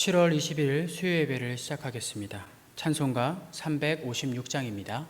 7월 20일 수요 예배를 시작하겠습니다. 찬송가 356장입니다.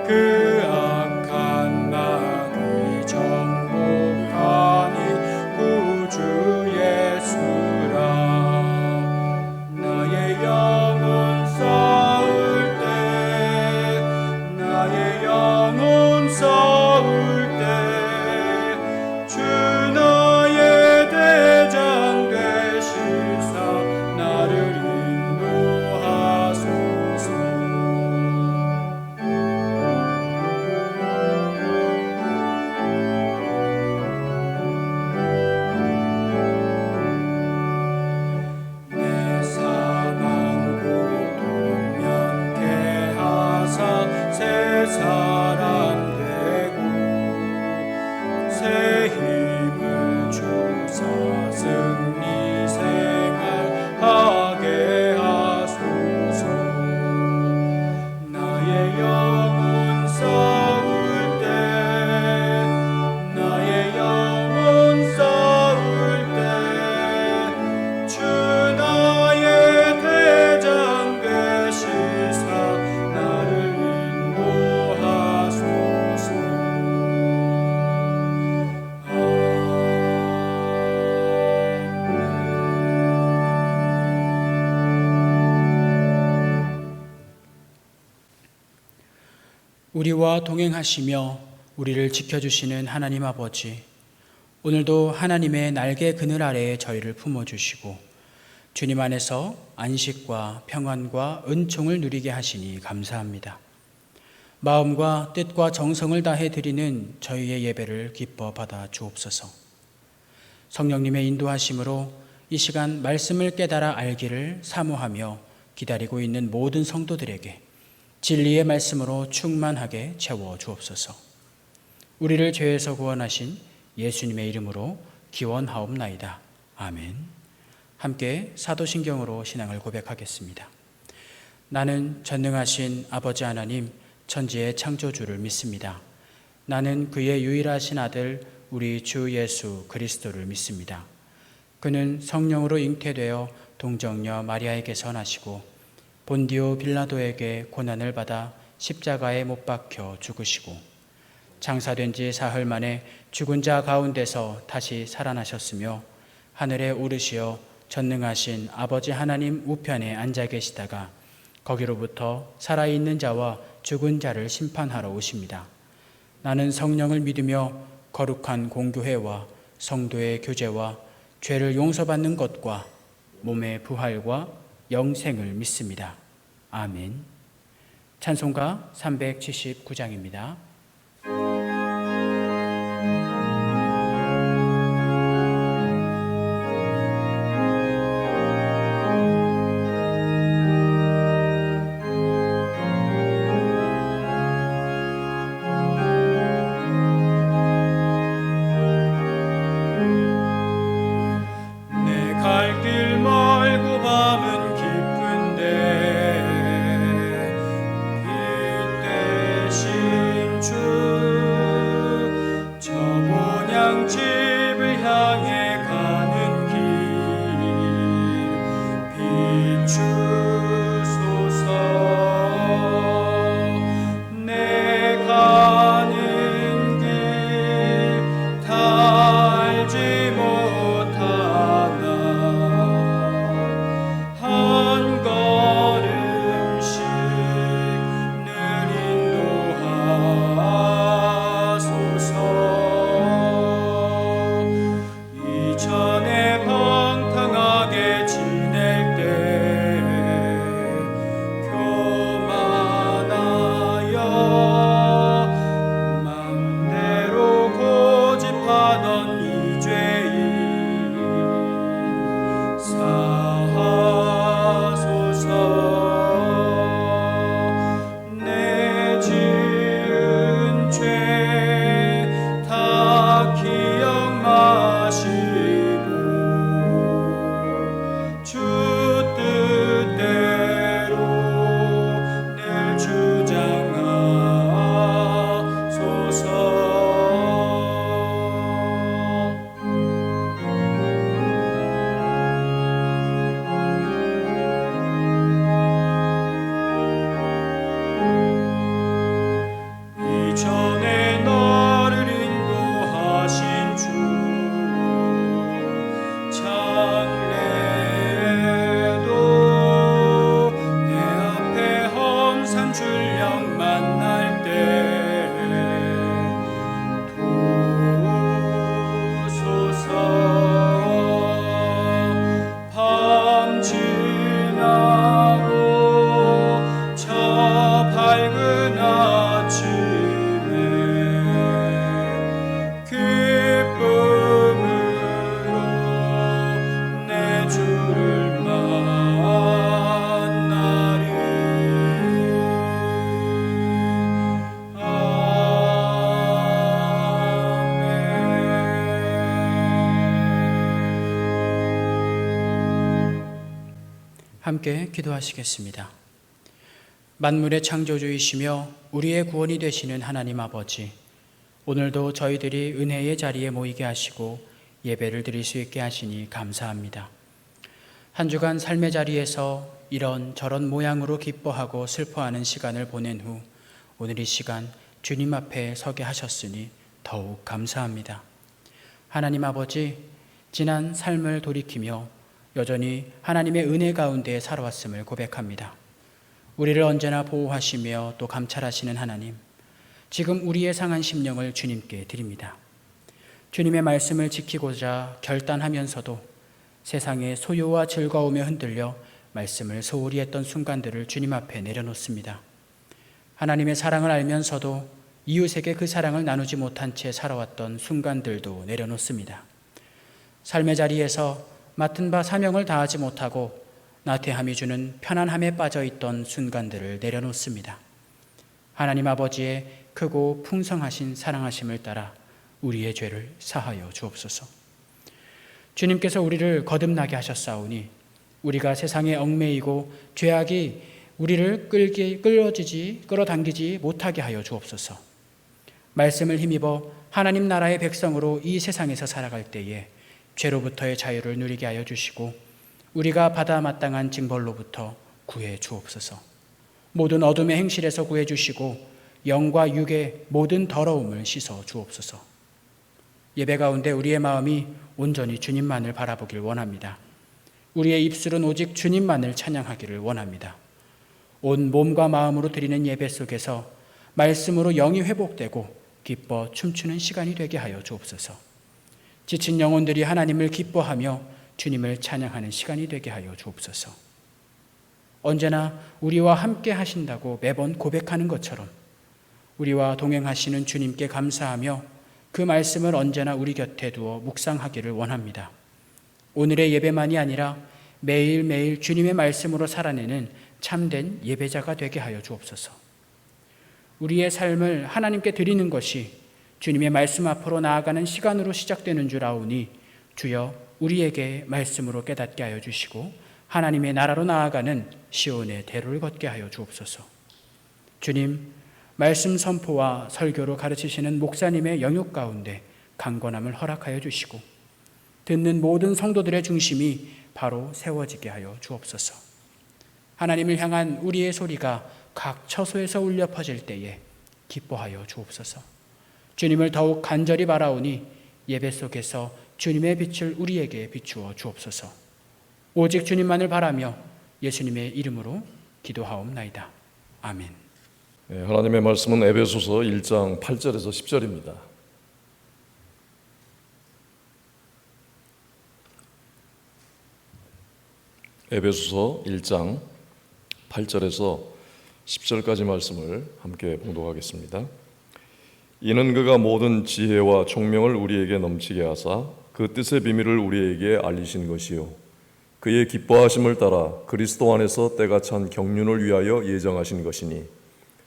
그 악한 마귀 정복하니 구주 예수라. 나의 영혼 싸울 때, 나의 영혼 싸울 때, 주 나의 대장 되시사 나를 사람 되고 새 힘을 주사 승리 생활하게 하소서. 나의 영혼 싸울 때, 나의 영혼 싸울 때, 주 나의 대장 되시사 나를 우리와 동행하시며 우리를 지켜주시는 하나님 아버지, 오늘도 하나님의 날개 그늘 아래에 저희를 품어주시고 주님 안에서 안식과 평안과 은총을 누리게 하시니 감사합니다. 마음과 뜻과 정성을 다해 드리는 저희의 예배를 기뻐 받아 주옵소서. 성령님의 인도하심으로 이 시간 말씀을 깨달아 알기를 사모하며 기다리고 있는 모든 성도들에게 진리의 말씀으로 충만하게 채워 주옵소서. 우리를 죄에서 구원하신 예수님의 이름으로 기원하옵나이다. 아멘. 함께 사도신경으로 신앙을 고백하겠습니다. 나는 전능하신 아버지 하나님 천지의 창조주를 믿습니다. 나는 그의 유일하신 아들 우리 주 예수 그리스도를 믿습니다. 그는 성령으로 잉태되어 동정녀 마리아에게서 나시고 본디오 빌라도에게 고난을 받아 십자가에 못 박혀 죽으시고 장사된 지 사흘 만에 죽은 자 가운데서 다시 살아나셨으며 하늘에 오르시어 전능하신 아버지 하나님 우편에 앉아 계시다가 거기로부터 살아있는 자와 죽은 자를 심판하러 오십니다. 나는 성령을 믿으며 거룩한 공교회와 성도의 교제와 죄를 용서받는 것과 몸의 부활과 영생을 믿습니다. 아멘. 찬송가 379장입니다. 마음은 깊은데 빛 대신 주 저 본향집을 향해 가는 길 비추소서. 내 가는 길 다 알지 못하나 한 걸음씩 늘 인도하소서. 이전에 방탕하게 지낼 때 교만하여 맘대로 고집하던 이 죄인 사하소서. 내 지은 죄 다 기억 마시고 주 뜻대로 늘 주장하소서. 이전에 너를 인도하신 주 장래에도 내 앞에 험산 출령 만날 때 도우소서. 밤 지나고 저 밝은 아침에 기쁨으로 내 주를 만나리. 아멘. 함께 기도하시겠습니다. 만물의 창조주이시며 우리의 구원이 되시는 하나님 아버지, 오늘도 저희들이 은혜의 자리에 모이게 하시고 예배를 드릴 수 있게 하시니 감사합니다. 한 주간 삶의 자리에서 이런 저런 모양으로 기뻐하고 슬퍼하는 시간을 보낸 후 오늘 이 시간 주님 앞에 서게 하셨으니 더욱 감사합니다. 하나님 아버지, 지난 삶을 돌이키며 여전히 하나님의 은혜 가운데 살아왔음을 고백합니다. 우리를 언제나 보호하시며 또 감찰하시는 하나님, 지금 우리의 상한 심령을 주님께 드립니다. 주님의 말씀을 지키고자 결단하면서도 세상의 소유와 즐거움에 흔들려 말씀을 소홀히 했던 순간들을 주님 앞에 내려놓습니다. 하나님의 사랑을 알면서도 이웃에게 그 사랑을 나누지 못한 채 살아왔던 순간들도 내려놓습니다. 삶의 자리에서 맡은 바 사명을 다하지 못하고 나태함이 주는 편안함에 빠져있던 순간들을 내려놓습니다. 하나님 아버지의 크고 풍성하신 사랑하심을 따라 우리의 죄를 사하여 주옵소서. 주님께서 우리를 거듭나게 하셨사오니 우리가 세상에 얽매이고 죄악이 우리를 끌어당기지 못하게 하여 주옵소서. 말씀을 힘입어 하나님 나라의 백성으로 이 세상에서 살아갈 때에 죄로부터의 자유를 누리게 하여 주시고 우리가 받아 마땅한 징벌로부터 구해 주옵소서. 모든 어둠의 행실에서 구해 주시고 영과 육의 모든 더러움을 씻어 주옵소서. 예배 가운데 우리의 마음이 온전히 주님만을 바라보길 원합니다. 우리의 입술은 오직 주님만을 찬양하기를 원합니다. 온 몸과 마음으로 드리는 예배 속에서 말씀으로 영이 회복되고 기뻐 춤추는 시간이 되게 하여 주옵소서. 지친 영혼들이 하나님을 기뻐하며 주님을 찬양하는 시간이 되게 하여 주옵소서. 언제나 우리와 함께 하신다고 매번 고백하는 것처럼 우리와 동행하시는 주님께 감사하며 그 말씀을 언제나 우리 곁에 두어 묵상하기를 원합니다. 오늘의 예배만이 아니라 매일매일 주님의 말씀으로 살아내는 참된 예배자가 되게 하여 주옵소서. 우리의 삶을 하나님께 드리는 것이 주님의 말씀 앞으로 나아가는 시간으로 시작되는 줄 아오니 주여 우리에게 말씀으로 깨닫게 하여 주시고 하나님의 나라로 나아가는 시온의 대로를 걷게 하여 주옵소서. 주님, 말씀 선포와 설교로 가르치시는 목사님의 영역 가운데 강건함을 허락하여 주시고 듣는 모든 성도들의 중심이 바로 세워지게 하여 주옵소서. 하나님을 향한 우리의 소리가 각 처소에서 울려 퍼질 때에 기뻐하여 주옵소서. 주님을 더욱 간절히 바라오니 예배 속에서 주님의 빛을 우리에게 비추어 주옵소서. 오직 주님만을 바라며 예수님의 이름으로 기도하옵나이다. 아멘. 하나님의 말씀은 에베소서 1장 8절에서 10절입니다. 에베소서 1장 8절에서 10절까지 말씀을 함께 봉독하겠습니다. 이는 그가 모든 지혜와 총명을 우리에게 넘치게 하사 그 뜻의 비밀을 우리에게 알리신 것이요 그의 기뻐하심을 따라 그리스도 안에서 때가 찬 경륜을 위하여 예정하신 것이니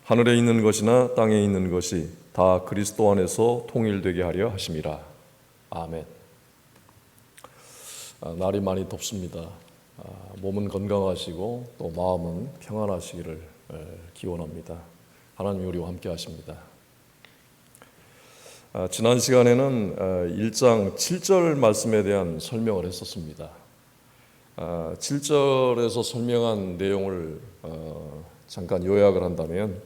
하늘에 있는 것이나 땅에 있는 것이 다 그리스도 안에서 통일되게 하려 하심이라. 아멘. 날이 많이 덥습니다. 몸은 건강하시고 또 마음은 평안하시기를 기원합니다. 하나님 우리와 함께 하십니다. 지난 시간에는 1장 7절 말씀에 대한 설명을 했었습니다. 7절에서 설명한 내용을 잠깐 요약을 한다면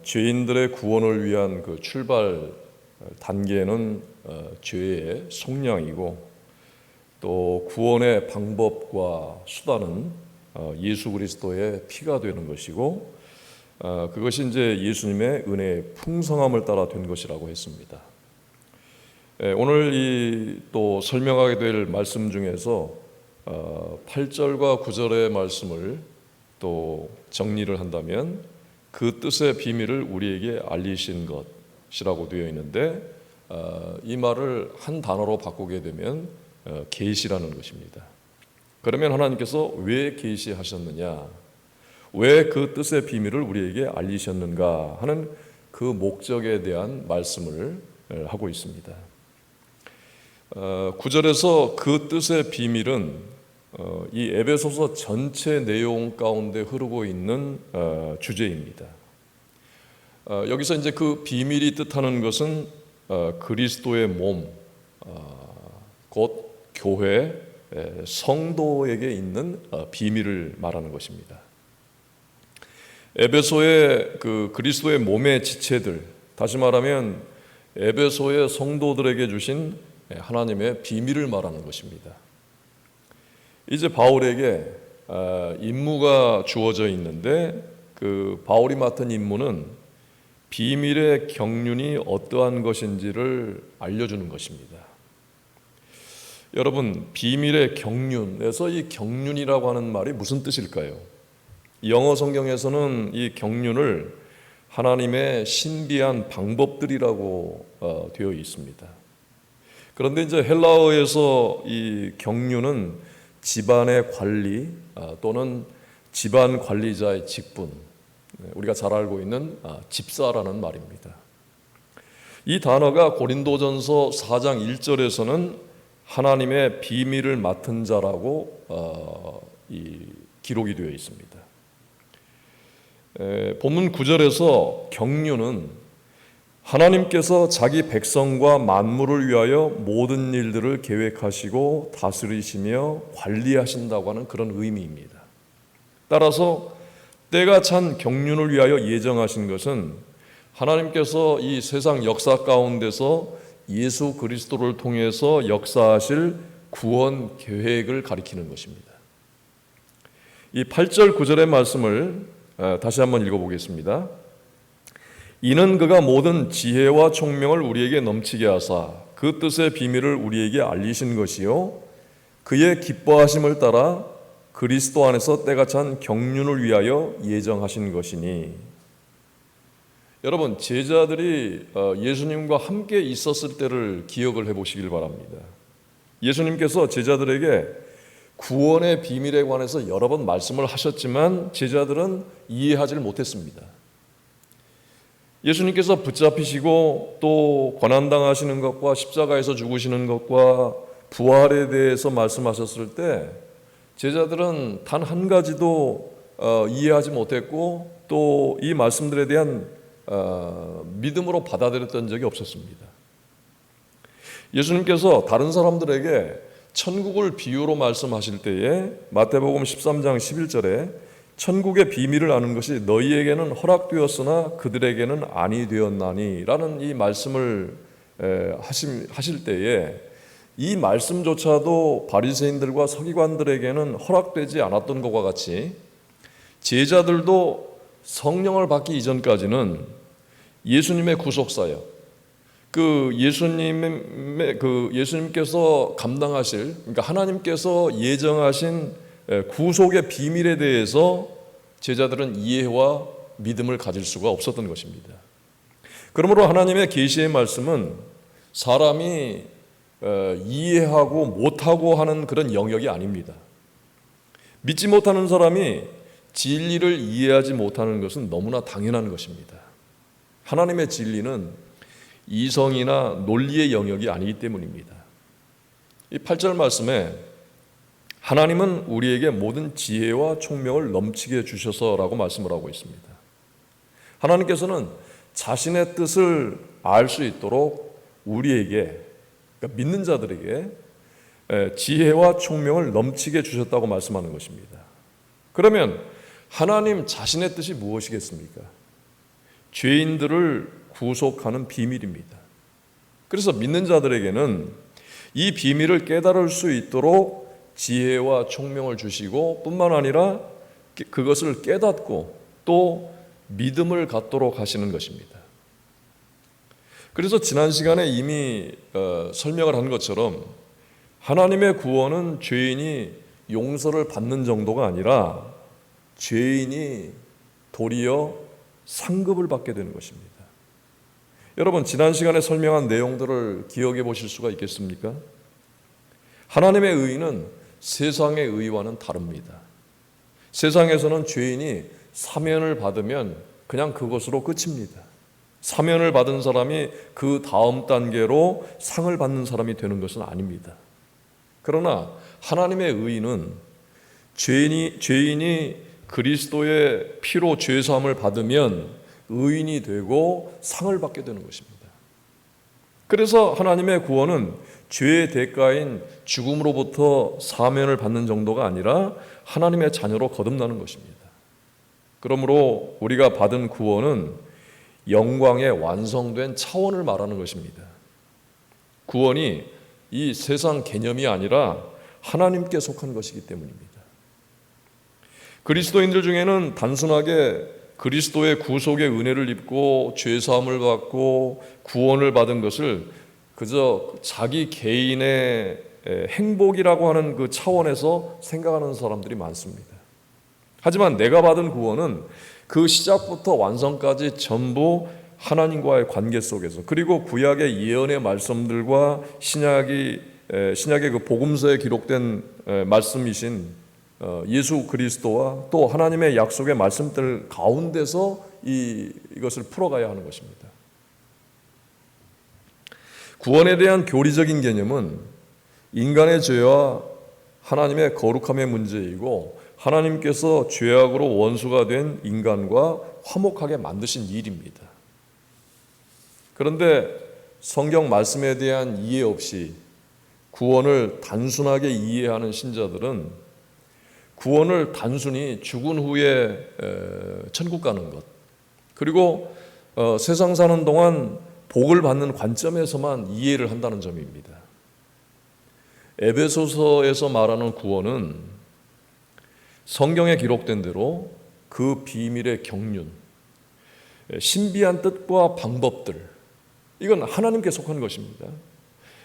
죄인들의 구원을 위한 그 출발 단계는 죄의 속량이고 또 구원의 방법과 수단은 예수 그리스도의 피가 되는 것이고 그것이 이제 예수님의 은혜의 풍성함을 따라 된 것이라고 했습니다. 오늘 또 설명하게 될 말씀 중에서 8절과 9절의 말씀을 또 정리를 한다면 그 뜻의 비밀을 우리에게 알리신 것이라고 되어 있는데 이 말을 한 단어로 바꾸게 되면 계시라는 것입니다. 그러면 하나님께서 왜 계시하셨느냐, 왜 그 뜻의 비밀을 우리에게 알리셨는가 하는 그 목적에 대한 말씀을 하고 있습니다. 9절에서 그 뜻의 비밀은 이 에베소서 전체 내용 가운데 흐르고 있는 주제입니다. 여기서 이제 그 비밀이 뜻하는 것은 그리스도의 몸, 곧 교회, 성도에게 있는 비밀을 말하는 것입니다. 에베소의 그 그리스도의 몸의 지체들, 다시 말하면 에베소의 성도들에게 주신 하나님의 비밀을 말하는 것입니다. 이제 바울에게 임무가 주어져 있는데 그 바울이 맡은 임무는 비밀의 경륜이 어떠한 것인지를 알려주는 것입니다. 여러분, 비밀의 경륜에서 이 경륜이라고 하는 말이 무슨 뜻일까요? 영어 성경에서는 이 경륜을 하나님의 신비한 방법들이라고 되어 있습니다. 그런데 이제 헬라어에서 이 경륜은 집안의 관리 또는 집안 관리자의 직분, 우리가 잘 알고 있는 집사라는 말입니다. 이 단어가 고린도전서 4장 1절에서는 하나님의 비밀을 맡은 자라고 기록이 되어 있습니다. 본문 9절에서 경륜은 하나님께서 자기 백성과 만물을 위하여 모든 일들을 계획하시고 다스리시며 관리하신다고 하는 그런 의미입니다. 따라서 때가 찬 경륜을 위하여 예정하신 것은 하나님께서 이 세상 역사 가운데서 예수 그리스도를 통해서 역사하실 구원 계획을 가리키는 것입니다. 이 8절 9절의 말씀을 다시 한번 읽어보겠습니다. 이는 그가 모든 지혜와 총명을 우리에게 넘치게 하사 그 뜻의 비밀을 우리에게 알리신 것이요 그의 기뻐하심을 따라 그리스도 안에서 때가 찬 경륜을 위하여 예정하신 것이니. 여러분, 제자들이 예수님과 함께 있었을 때를 기억을 해보시길 바랍니다. 예수님께서 제자들에게 구원의 비밀에 관해서 여러 번 말씀을 하셨지만 제자들은 이해하지 못했습니다. 예수님께서 붙잡히시고 또 고난당하시는 것과 십자가에서 죽으시는 것과 부활에 대해서 말씀하셨을 때 제자들은 단 한 가지도 이해하지 못했고 또 이 말씀들에 대한 믿음으로 받아들였던 적이 없었습니다. 예수님께서 다른 사람들에게 천국을 비유로 말씀하실 때에 마태복음 13장 11절에 천국의 비밀을 아는 것이 너희에게는 허락되었으나 그들에게는 아니 되었나니 라는 이 말씀을 하실 때에 이 말씀조차도 바리새인들과 서기관들에게는 허락되지 않았던 것과 같이 제자들도 성령을 받기 이전까지는 예수님의 구속사역, 예수님께서 감당하실, 그러니까 하나님께서 예정하신 구속의 비밀에 대해서 제자들은 이해와 믿음을 가질 수가 없었던 것입니다. 그러므로 하나님의 계시의 말씀은 사람이 이해하고 못하고 하는 그런 영역이 아닙니다. 믿지 못하는 사람이 진리를 이해하지 못하는 것은 너무나 당연한 것입니다. 하나님의 진리는 이성이나 논리의 영역이 아니기 때문입니다. 이 8절 말씀에 하나님은 우리에게 모든 지혜와 총명을 넘치게 주셔서라고 말씀을 하고 있습니다. 하나님께서는 자신의 뜻을 알 수 있도록 우리에게, 그러니까 믿는 자들에게 지혜와 총명을 넘치게 주셨다고 말씀하는 것입니다. 그러면 하나님 자신의 뜻이 무엇이겠습니까? 죄인들을 구속하는 비밀입니다. 그래서 믿는 자들에게는 이 비밀을 깨달을 수 있도록 지혜와 총명을 주시고 뿐만 아니라 그것을 깨닫고 또 믿음을 갖도록 하시는 것입니다. 그래서 지난 시간에 이미 설명을 한 것처럼 하나님의 구원은 죄인이 용서를 받는 정도가 아니라 죄인이 도리어 상급을 받게 되는 것입니다. 여러분, 지난 시간에 설명한 내용들을 기억해 보실 수가 있겠습니까? 하나님의 의는 세상의 의와는 다릅니다. 세상에서는 죄인이 사면을 받으면 그냥 그것으로 끝입니다. 사면을 받은 사람이 그 다음 단계로 상을 받는 사람이 되는 것은 아닙니다. 그러나 하나님의 의는 죄인이 그리스도의 피로 죄사함을 받으면 의인이 되고 상을 받게 되는 것입니다. 그래서 하나님의 구원은 죄의 대가인 죽음으로부터 사면을 받는 정도가 아니라 하나님의 자녀로 거듭나는 것입니다. 그러므로 우리가 받은 구원은 영광의 완성된 차원을 말하는 것입니다. 구원이 이 세상 개념이 아니라 하나님께 속한 것이기 때문입니다. 그리스도인들 중에는 단순하게 그리스도의 구속의 은혜를 입고 죄사함을 받고 구원을 받은 것을 그저 자기 개인의 행복이라고 하는 그 차원에서 생각하는 사람들이 많습니다. 하지만 내가 받은 구원은 그 시작부터 완성까지 전부 하나님과의 관계 속에서, 그리고 구약의 예언의 말씀들과 신약의 그 복음서에 기록된 말씀이신 예수 그리스도와 또 하나님의 약속의 말씀들 가운데서 이것을 풀어가야 하는 것입니다. 구원에 대한 교리적인 개념은 인간의 죄와 하나님의 거룩함의 문제이고 하나님께서 죄악으로 원수가 된 인간과 화목하게 만드신 일입니다. 그런데 성경 말씀에 대한 이해 없이 구원을 단순하게 이해하는 신자들은 구원을 단순히 죽은 후에 천국 가는 것, 그리고 세상 사는 동안 복을 받는 관점에서만 이해를 한다는 점입니다. 에베소서에서 말하는 구원은 성경에 기록된 대로 그 비밀의 경륜, 신비한 뜻과 방법들, 이건 하나님께 속한 것입니다.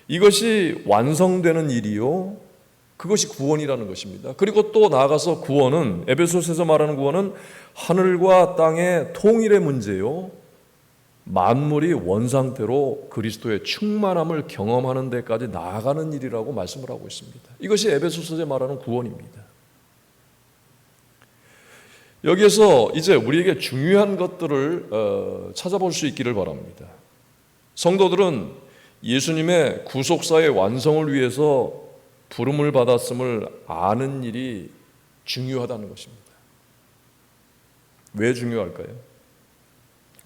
이것이 완성되는 일이요, 그것이 구원이라는 것입니다. 그리고 또 나아가서 구원은, 에베소서에서 말하는 구원은 하늘과 땅의 통일의 문제요, 만물이 원상태로 그리스도의 충만함을 경험하는 데까지 나아가는 일이라고 말씀을 하고 있습니다. 이것이 에베소서에 말하는 구원입니다. 여기에서 이제 우리에게 중요한 것들을 찾아볼 수 있기를 바랍니다. 성도들은 예수님의 구속사의 완성을 위해서 부름을 받았음을 아는 일이 중요하다는 것입니다. 왜 중요할까요?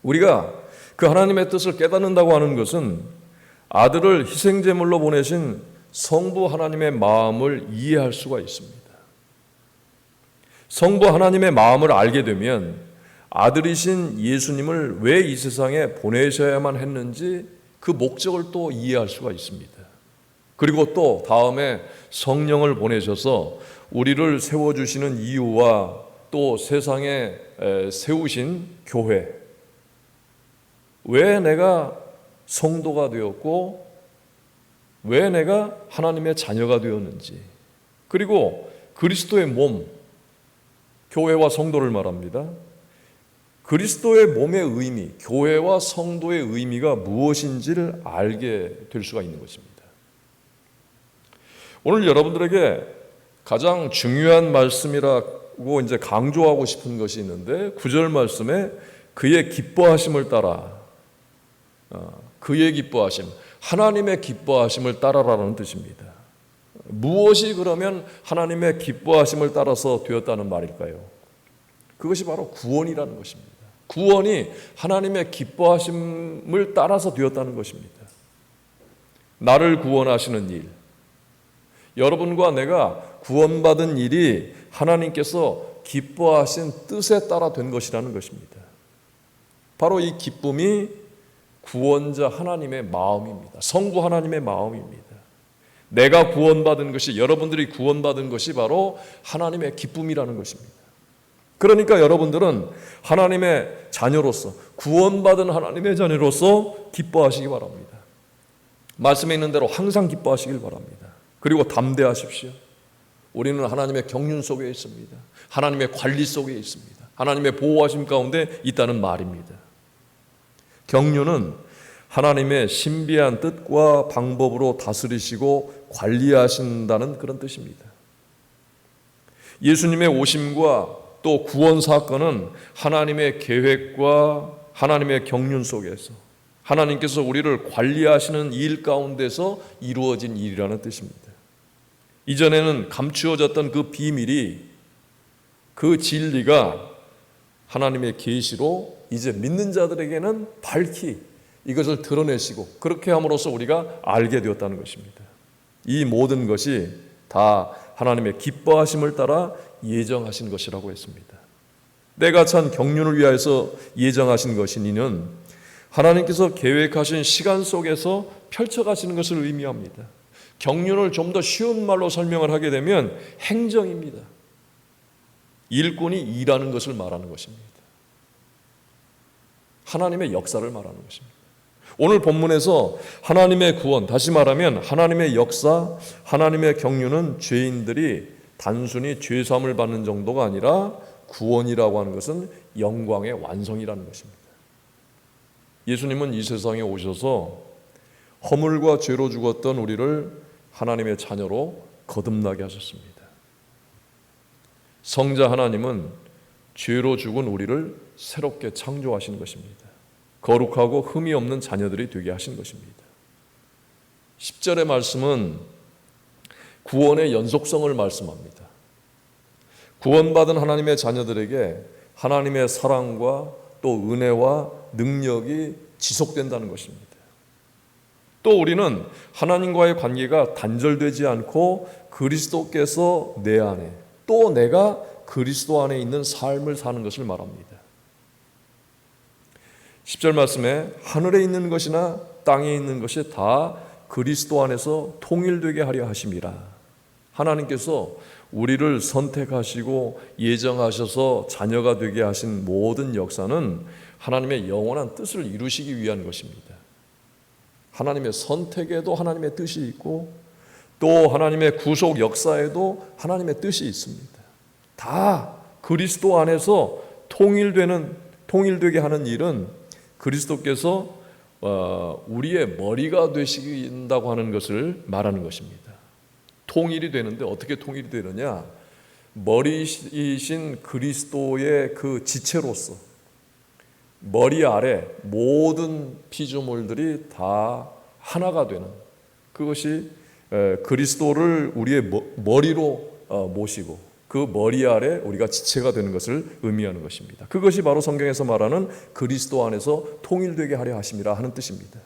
우리가 그 하나님의 뜻을 깨닫는다고 하는 것은 아들을 희생제물로 보내신 성부 하나님의 마음을 이해할 수가 있습니다. 성부 하나님의 마음을 알게 되면 아들이신 예수님을 왜 이 세상에 보내셔야만 했는지 그 목적을 또 이해할 수가 있습니다. 그리고 또 다음에 성령을 보내셔서 우리를 세워주시는 이유와 또 세상에 세우신 교회, 왜 내가 성도가 되었고 왜 내가 하나님의 자녀가 되었는지, 그리고 그리스도의 몸, 교회와 성도를 말합니다. 그리스도의 몸의 의미, 교회와 성도의 의미가 무엇인지를 알게 될 수가 있는 것입니다. 오늘 여러분들에게 가장 중요한 말씀이라고 이제 강조하고 싶은 것이 있는데 9절 말씀에 그의 기뻐하심을 따라, 그의 기뻐하심, 하나님의 기뻐하심을 따라라는 뜻입니다. 무엇이 그러면 하나님의 기뻐하심을 따라서 되었다는 말일까요? 그것이 바로 구원이라는 것입니다. 구원이 하나님의 기뻐하심을 따라서 되었다는 것입니다. 나를 구원하시는 일, 여러분과 내가 구원받은 일이 하나님께서 기뻐하신 뜻에 따라 된 것이라는 것입니다. 바로 이 기쁨이 구원자 하나님의 마음입니다. 성부 하나님의 마음입니다. 내가 구원받은 것이, 여러분들이 구원받은 것이 바로 하나님의 기쁨이라는 것입니다. 그러니까 여러분들은 하나님의 자녀로서, 구원받은 하나님의 자녀로서 기뻐하시기 바랍니다. 말씀에 있는 대로 항상 기뻐하시길 바랍니다. 그리고 담대하십시오. 우리는 하나님의 경륜 속에 있습니다. 하나님의 관리 속에 있습니다. 하나님의 보호하심 가운데 있다는 말입니다. 경륜은 하나님의 신비한 뜻과 방법으로 다스리시고 관리하신다는 그런 뜻입니다. 예수님의 오심과 또 구원 사건은 하나님의 계획과 하나님의 경륜 속에서 하나님께서 우리를 관리하시는 일 가운데서 이루어진 일이라는 뜻입니다. 이전에는 감추어졌던 그 비밀이, 그 진리가 하나님의 계시로 이제 믿는 자들에게는 밝히 이것을 드러내시고 그렇게 함으로써 우리가 알게 되었다는 것입니다. 이 모든 것이 다 하나님의 기뻐하심을 따라 예정하신 것이라고 했습니다. 때가 찬 경륜을 위하여서 예정하신 것이니는 하나님께서 계획하신 시간 속에서 펼쳐가시는 것을 의미합니다. 경륜을 좀 더 쉬운 말로 설명을 하게 되면 행정입니다. 일꾼이 일하는 것을 말하는 것입니다. 하나님의 역사를 말하는 것입니다. 오늘 본문에서 하나님의 구원, 다시 말하면 하나님의 역사, 하나님의 경륜은 죄인들이 단순히 죄사함을 받는 정도가 아니라 구원이라고 하는 것은 영광의 완성이라는 것입니다. 예수님은 이 세상에 오셔서 허물과 죄로 죽었던 우리를 하나님의 자녀로 거듭나게 하셨습니다. 성자 하나님은 죄로 죽은 우리를 새롭게 창조하신 것입니다. 거룩하고 흠이 없는 자녀들이 되게 하신 것입니다. 10절의 말씀은 구원의 연속성을 말씀합니다. 구원받은 하나님의 자녀들에게 하나님의 사랑과 또 은혜와 능력이 지속된다는 것입니다. 또 우리는 하나님과의 관계가 단절되지 않고 그리스도께서 내 안에, 또 내가 그리스도 안에 있는 삶을 사는 것을 말합니다. 10절 말씀에 하늘에 있는 것이나 땅에 있는 것이 다 그리스도 안에서 통일되게 하려 하심이라. 하나님께서 우리를 선택하시고 예정하셔서 자녀가 되게 하신 모든 역사는 하나님의 영원한 뜻을 이루시기 위한 것입니다. 하나님의 선택에도 하나님의 뜻이 있고 또 하나님의 구속 역사에도 하나님의 뜻이 있습니다. 다 그리스도 안에서 통일되게 하는 일은 그리스도께서 우리의 머리가 되신다고 하는 것을 말하는 것입니다. 통일이 되는데 어떻게 통일이 되느냐? 머리이신 그리스도의 그 지체로서 머리 아래 모든 피조물들이 다 하나가 되는, 그것이 그리스도를 우리의 머리로 모시고 그 머리 아래 우리가 지체가 되는 것을 의미하는 것입니다. 그것이 바로 성경에서 말하는 그리스도 안에서 통일되게 하려 하심이라 하는 뜻입니다.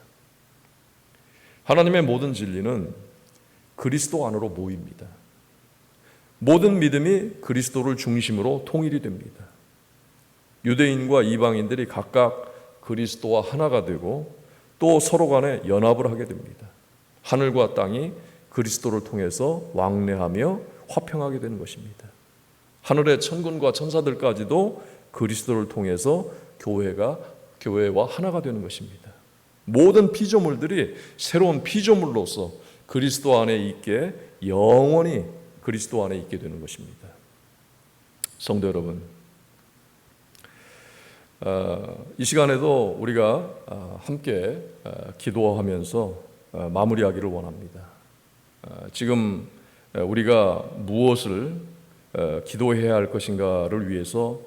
하나님의 모든 진리는 그리스도 안으로 모입니다. 모든 믿음이 그리스도를 중심으로 통일이 됩니다. 유대인과 이방인들이 각각 그리스도와 하나가 되고 또 서로 간에 연합을 하게 됩니다. 하늘과 땅이 그리스도를 통해서 왕래하며 화평하게 되는 것입니다. 하늘의 천군과 천사들까지도 그리스도를 통해서 교회와 하나가 되는 것입니다. 모든 피조물들이 새로운 피조물로서 그리스도 안에 있게 영원히 그리스도 안에 있게 되는 것입니다. 성도 여러분, 이 시간에도 우리가 함께 기도하면서 마무리하기를 원합니다. 지금 우리가 무엇을 기도해야 할 것인가를 위해서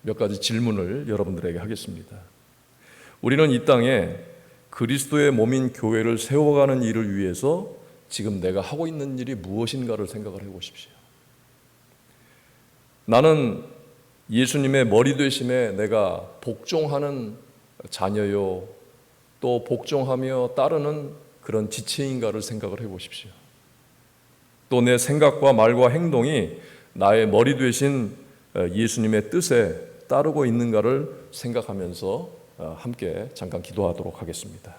몇 가지 질문을 여러분들에게 하겠습니다. 우리는 이 땅에 그리스도의 몸인 교회를 세워가는 일을 위해서 지금 내가 하고 있는 일이 무엇인가를 생각을 해보십시오. 나는 예수님의 머리 되심에 내가 복종하는 자녀요, 또 복종하며 따르는 그런 지체인가를 생각을 해보십시오. 또 내 생각과 말과 행동이 나의 머리 되신 예수님의 뜻에 따르고 있는가를 생각하면서 함께 잠깐 기도하도록 하겠습니다.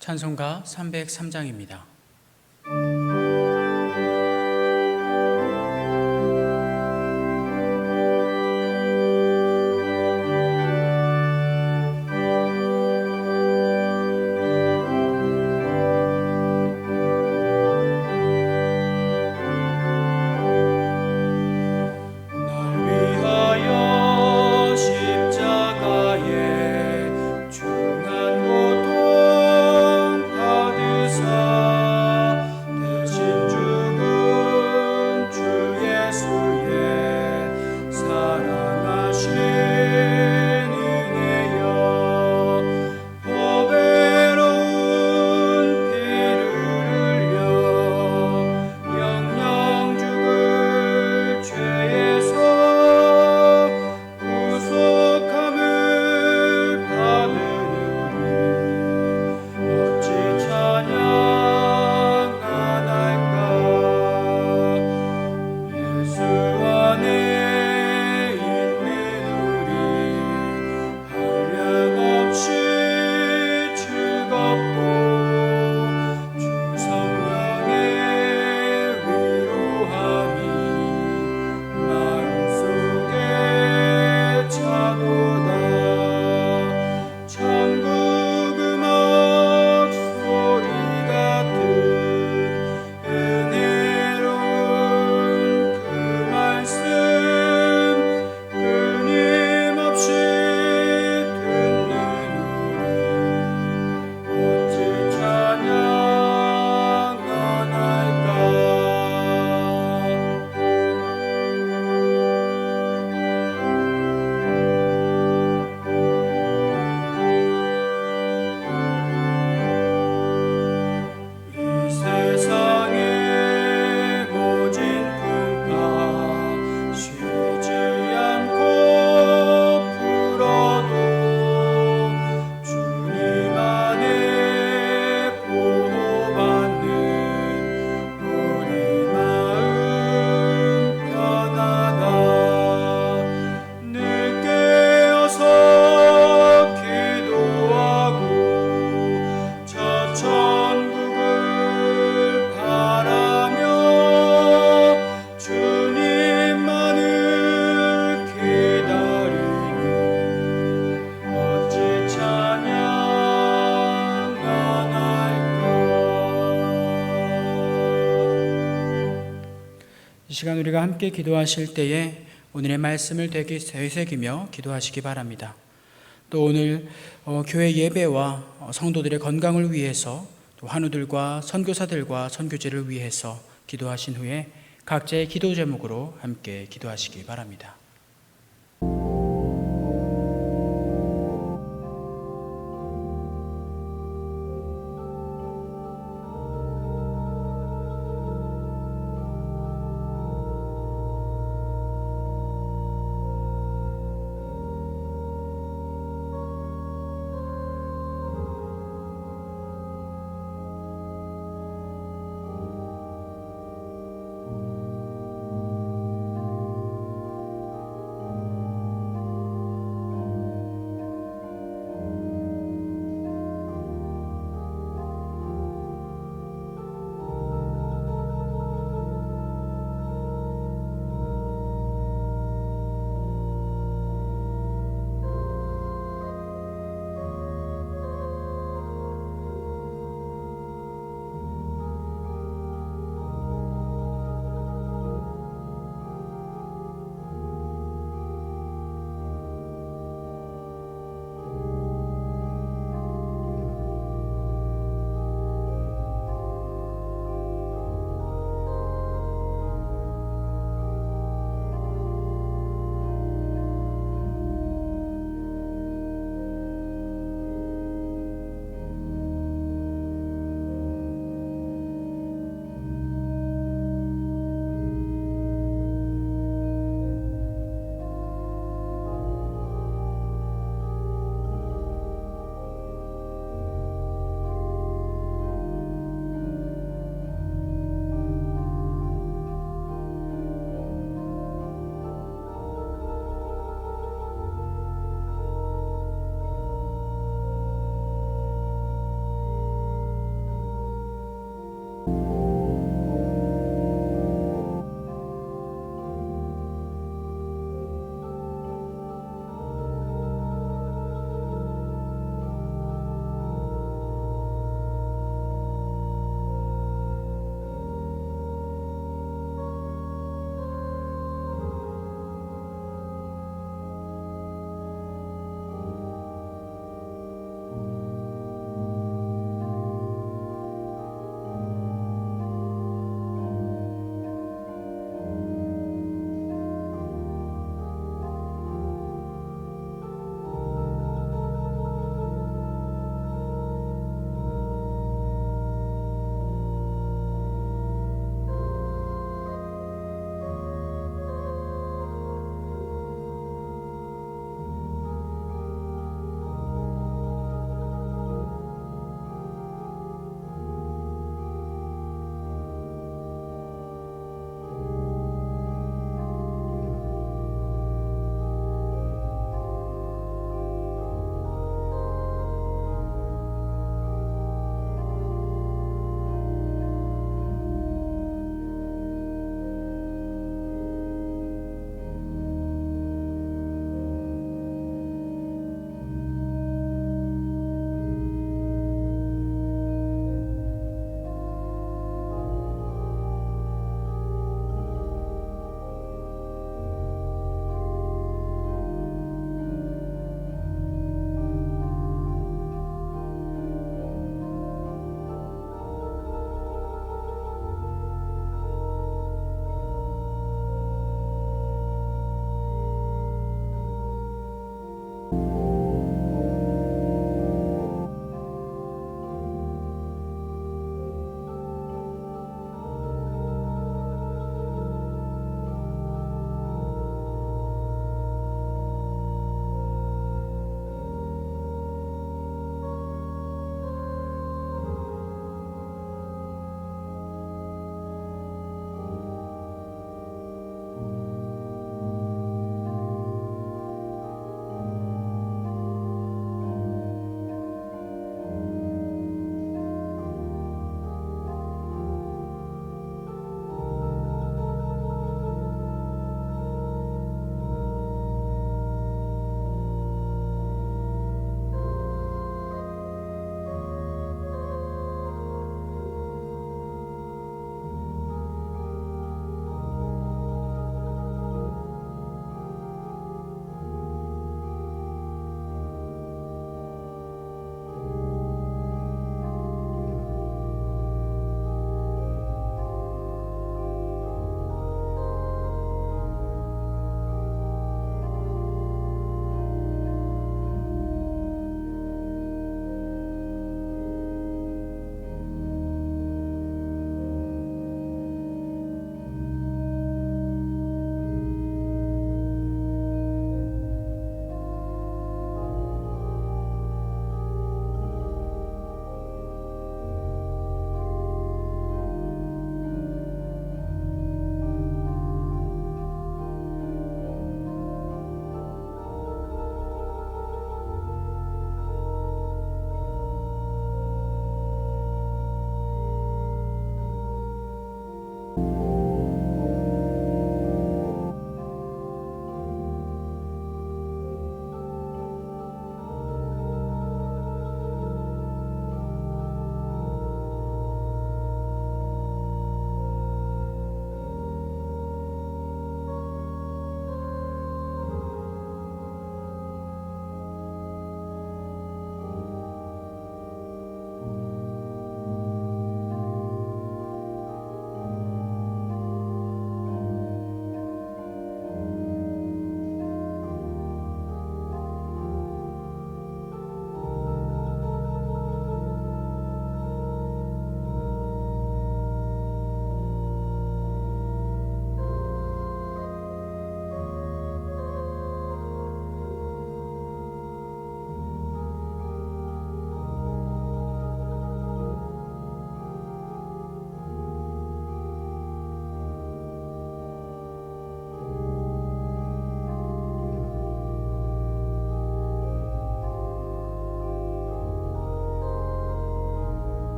찬송가 303장입니다. 십자가에 중한 고통 받으사 이 시간 우리가 함께 기도하실 때에 오늘의 말씀을 되새기며 기도하시기 바랍니다. 또 오늘 교회 예배와 성도들의 건강을 위해서 또 환우들과 선교사들과 선교제를 위해서 기도하신 후에 각자의 기도 제목으로 함께 기도하시기 바랍니다.